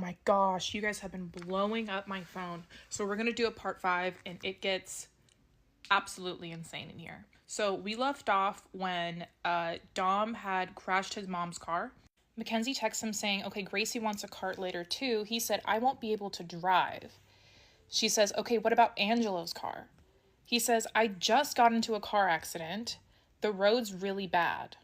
My gosh, you guys have been blowing up my phone. So we're going to do a part 5 and it gets absolutely insane in here. So we left off when Dom had crashed his mom's car. Mackenzie texts him saying, okay, Gracie wants a cart later too. He said, I won't be able to drive. She says, okay, what about Angelo's car? He says, I just got into a car accident. The road's really bad.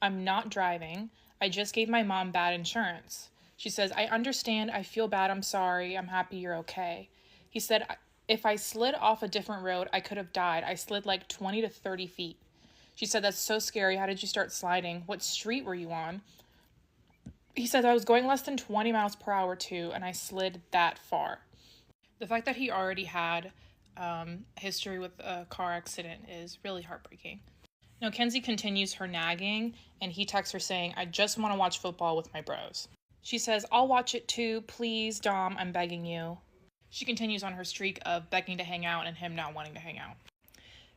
I'm not driving. I just gave my mom bad insurance. She says, I understand. I feel bad. I'm sorry. I'm happy you're okay. He said, if I slid off a different road, I could have died. I slid like 20 to 30 feet. She said, that's so scary. How did you start sliding? What street were you on? He said, I was going less than 20 miles per hour too, and I slid that far. The fact that he already had history with a car accident is really heartbreaking. Now, Kenzie continues her nagging, and he texts her saying, I just want to watch football with my bros. She says, I'll watch it too. Please, Dom, I'm begging you. She continues on her streak of begging to hang out and him not wanting to hang out.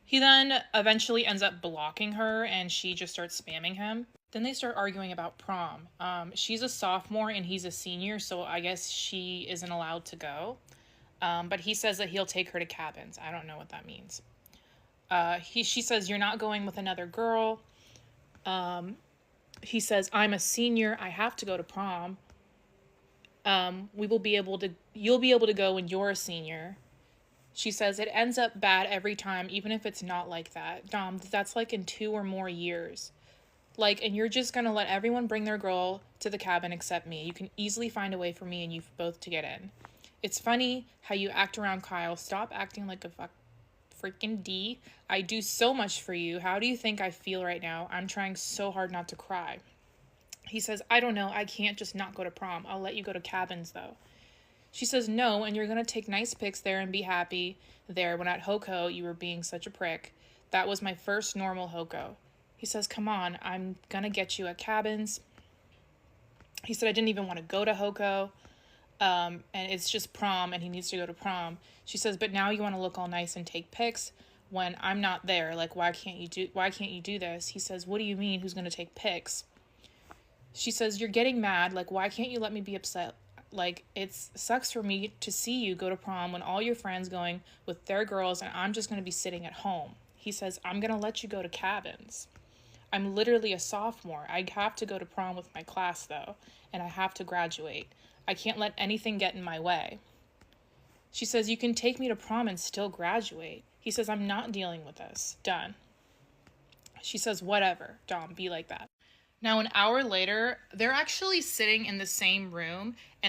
He then eventually ends up blocking her, and she just starts spamming him. Then they start arguing about prom. She's a sophomore and he's a senior, so I guess she isn't allowed to go. But he says that he'll take her to cabins. I don't know what that means. She says, you're not going with another girl. He says, I'm a senior. I have to go to prom. You'll be able to go when you're a senior. She says, it ends up bad every time, even if it's not like that. Dom, that's like in 2 or more years. And you're just gonna let everyone bring their girl to the cabin except me. You can easily find a way for me and you both to get in. It's funny how you act around Kyle. Stop acting like a freaking D. I do so much for you. How do you think I feel right now? I'm trying so hard not to cry. He says, I don't know. I can't just not go to prom. I'll let you go to cabins though. She says, no, and you're gonna take nice pics there and be happy there when at Hoko you were being such a prick. That was my first normal Hoko. He says, come on, I'm gonna get you at cabins. He said, I didn't even want to go to Hoko. And it's just prom and he needs to go to prom. She says, but now you want to look all nice and take pics when I'm not there. Why can't you do this? He says, what do you mean? Who's going to take pics? She says, you're getting mad. Why can't you let me be upset? It sucks for me to see you go to prom when all your friends going with their girls and I'm just going to be sitting at home. He says, I'm going to let you go to cabins. I'm literally a sophomore. I have to go to prom with my class though, and I have to graduate. I can't let anything get in my way. She says, you can take me to prom and still graduate. He says, I'm not dealing with this. Done. She says, whatever, Dom, be like that. Now, an hour later, they're actually sitting in the same room, and